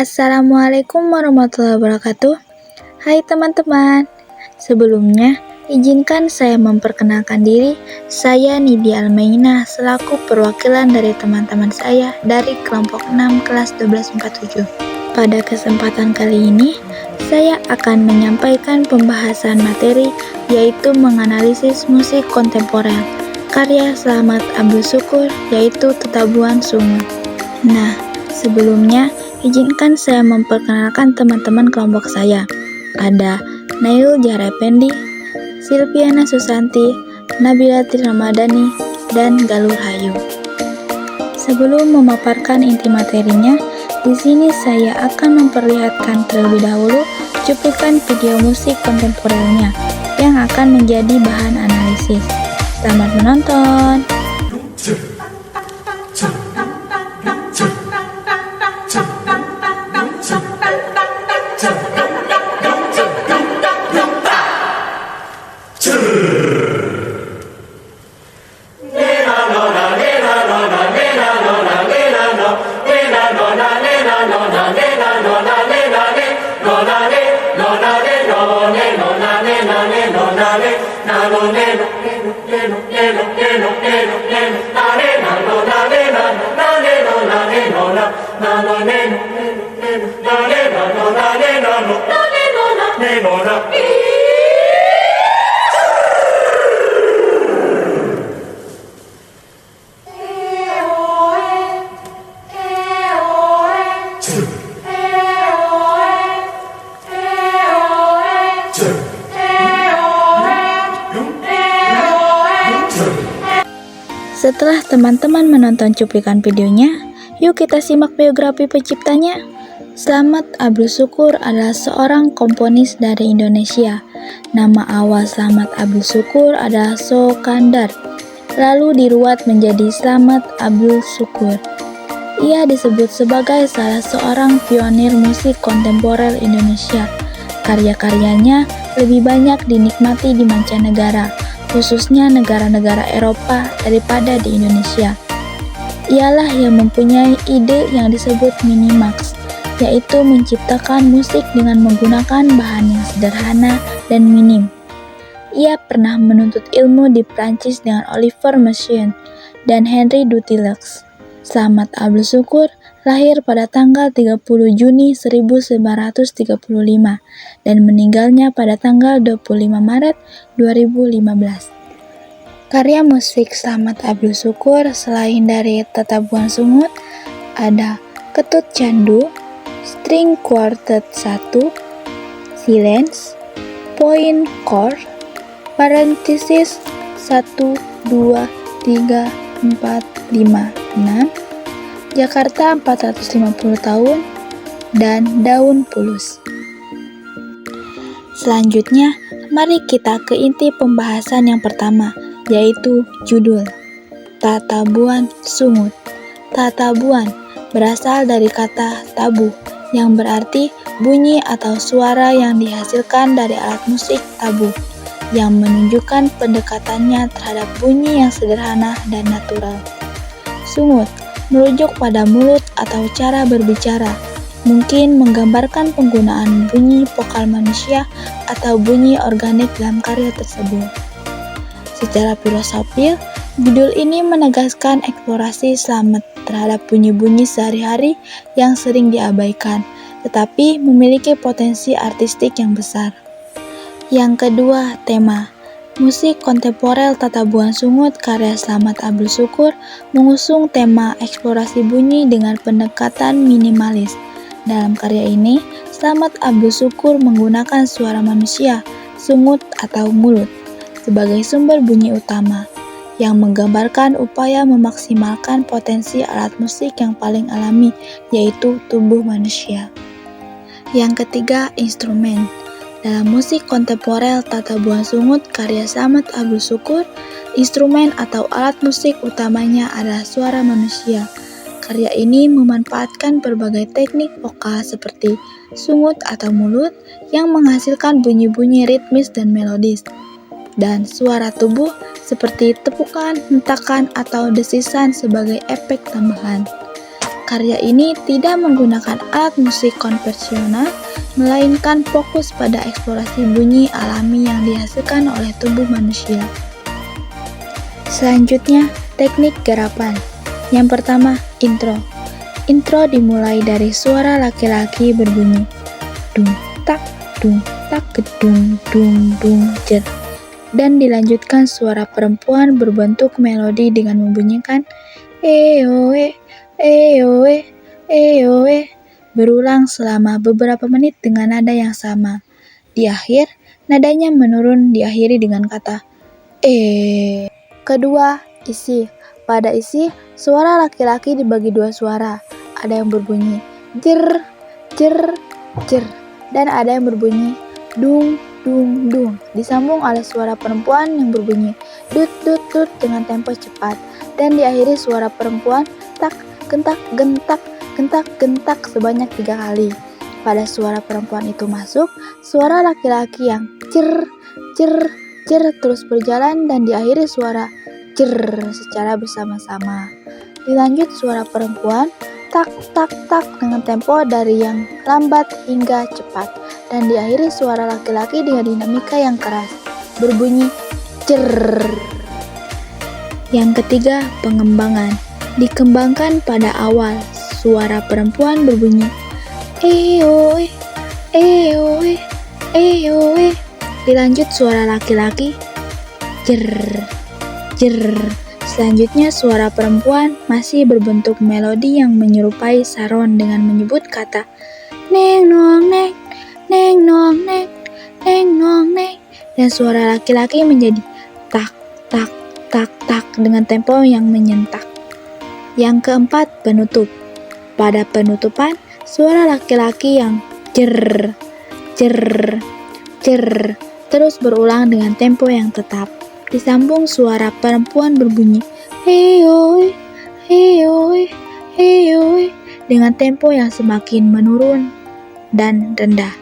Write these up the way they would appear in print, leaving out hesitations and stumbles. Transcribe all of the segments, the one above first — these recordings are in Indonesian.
Assalamualaikum warahmatullahi wabarakatuh. Hai teman-teman, sebelumnya izinkan saya memperkenalkan diri. Saya Nidia Almaina selaku perwakilan dari teman-teman saya dari kelompok 6 kelas 1247. Pada kesempatan kali ini, saya akan menyampaikan pembahasan materi yaitu menganalisis musik kontemporer karya Slamet Abdul Syukur yaitu Tatabuhan Sungut. Nah, sebelumnya izinkan saya memperkenalkan teman-teman kelompok saya. Ada Nail Jarependi, Silviana Susanti, Nabila Ramadhani, dan Galur Hayu. Sebelum memaparkan inti materinya, di sini saya akan memperlihatkan terlebih dahulu cuplikan video musik kontemporernya yang akan menjadi bahan analisis. Selamat menonton! Setelah teman-teman menonton cuplikan videonya, yuk kita simak biografi penciptanya. Slamet Abdul Syukur adalah seorang komponis dari Indonesia. Nama awal Slamet Abdul Syukur adalah Sokandar, lalu diruat menjadi Slamet Abdul Syukur. Ia disebut sebagai salah seorang pionir musik kontemporer Indonesia. Karya-karyanya lebih banyak dinikmati di mancanegara, khususnya negara-negara Eropa daripada di Indonesia. Ialah yang mempunyai ide yang disebut minimax, yaitu menciptakan musik dengan menggunakan bahan yang sederhana dan minim. Ia pernah menuntut ilmu di Prancis dengan Olivier Messiaen dan Henri Dutilleux. Slamet Abdul Syukur lahir pada tanggal 30 Juni 1935 dan meninggalnya pada tanggal 25 Maret 2015. Karya musik Slamet Abdul Syukur selain dari Tatabuhan Sungut ada Ketut Candu, String Quartet 1, Silence, Point Chord, Parenthesis 1, 2, 3, 4, 5, 6, Jakarta 450 tahun, dan Daun Pulus. Selanjutnya, mari kita ke inti pembahasan yang pertama, yaitu judul Tatabuhan Sungut. Tatabuhan berasal dari kata tabu, yang berarti bunyi atau suara yang dihasilkan dari alat musik tabu, yang menunjukkan pendekatannya terhadap bunyi yang sederhana dan natural. Sungut merujuk pada mulut atau cara berbicara, mungkin menggambarkan penggunaan bunyi vokal manusia atau bunyi organik dalam karya tersebut. Secara filosofis, judul ini menegaskan eksplorasi Slamet terhadap bunyi-bunyi sehari-hari yang sering diabaikan, tetapi memiliki potensi artistik yang besar. Yang kedua, tema. Musik kontemporer Tatabuhan Sungut karya Slamet Abdul Syukur mengusung tema eksplorasi bunyi dengan pendekatan minimalis. Dalam karya ini, Slamet Abdul Syukur menggunakan suara manusia, sungut atau mulut, sebagai sumber bunyi utama, yang menggambarkan upaya memaksimalkan potensi alat musik yang paling alami, yaitu tubuh manusia. Yang ketiga, instrumen. Dalam musik kontemporer Tatabuhan Sungut karya Slamet Abdul Syukur, instrumen atau alat musik utamanya adalah suara manusia. Karya ini memanfaatkan berbagai teknik vokal seperti sungut atau mulut yang menghasilkan bunyi-bunyi ritmis dan melodis, dan suara tubuh seperti tepukan, hentakan, atau desisan sebagai efek tambahan. karya ini tidak menggunakan alat musik konvensional, melainkan fokus pada eksplorasi bunyi alami yang dihasilkan oleh tubuh manusia. Selanjutnya, teknik garapan. Yang pertama, intro. Intro dimulai dari suara laki-laki berbunyi dung tak gedung dung dung jer, dan dilanjutkan suara perempuan berbentuk melodi dengan membunyikan eoe eoe eoe berulang selama beberapa menit dengan nada yang sama. Di akhir, nadanya menurun diakhiri dengan kata e. Kedua, isi. Pada isi, suara laki-laki dibagi dua suara. Ada yang berbunyi jer jer jer, dan ada yang berbunyi dung dung dung, disambung oleh suara perempuan yang berbunyi dut dut dut dengan tempo cepat, dan diakhiri suara perempuan tak gentak gentak gentak gentak sebanyak 3 kali. Pada suara perempuan itu masuk suara laki-laki yang cer cer cer terus berjalan, dan diakhiri suara cer secara bersama-sama. Dilanjut suara perempuan tak tak tak dengan tempo dari yang lambat hingga cepat, dan diakhiri suara laki-laki dengan dinamika yang keras berbunyi cer. Yang ketiga, pengembangan. Dikembangkan pada awal, suara perempuan berbunyi eoe eoe eoe, dilanjut suara laki-laki jer jer. Selanjutnya suara perempuan masih berbentuk melodi yang menyerupai saron dengan menyebut kata neng nong neng neng nong neng neng nong neng, dan suara laki-laki menjadi tak tak tak tak dengan tempo yang menyentak. Yang keempat, penutup. Pada penutupan, suara laki-laki yang jer jer jer terus berulang dengan tempo yang tetap. Disambung suara perempuan berbunyi heoe heoe heoe dengan tempo yang semakin menurun dan rendah.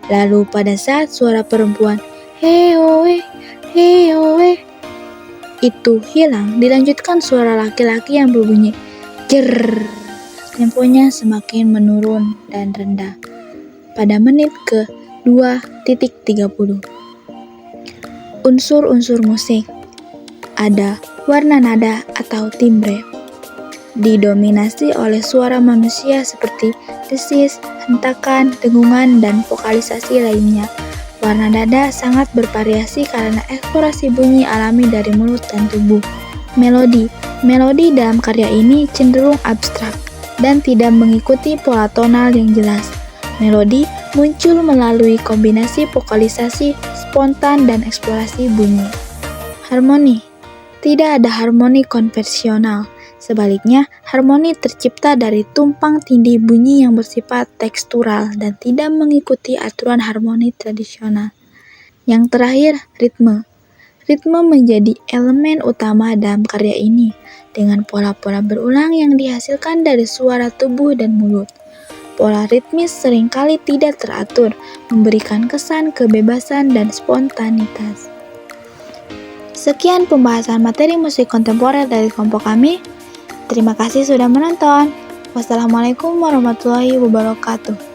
Lalu pada saat suara perempuan heoe heoe itu hilang, dilanjutkan suara laki-laki yang berbunyi jer. Temponya semakin menurun dan rendah. Pada menit ke 2.30. Unsur-unsur musik. Ada warna nada atau timbre. Didominasi oleh suara manusia seperti desis, hentakan, dengungan, dan vokalisasi lainnya. Warna nada sangat bervariasi karena eksplorasi bunyi alami dari mulut dan tubuh. Melodi. Melodi dalam karya ini cenderung abstrak dan tidak mengikuti pola tonal yang jelas. Melodi muncul melalui kombinasi vokalisasi spontan dan eksplorasi bunyi. Harmoni. Tidak ada harmoni konvensional. Sebaliknya, harmoni tercipta dari tumpang tindih bunyi yang bersifat tekstural dan tidak mengikuti aturan harmoni tradisional. Yang terakhir, ritme. Ritme menjadi elemen utama dalam karya ini, dengan pola-pola berulang yang dihasilkan dari suara tubuh dan mulut. Pola ritmis seringkali tidak teratur, memberikan kesan kebebasan dan spontanitas. Sekian pembahasan materi musik kontemporer dari kelompok kami. Terima kasih sudah menonton. Wassalamualaikum warahmatullahi wabarakatuh.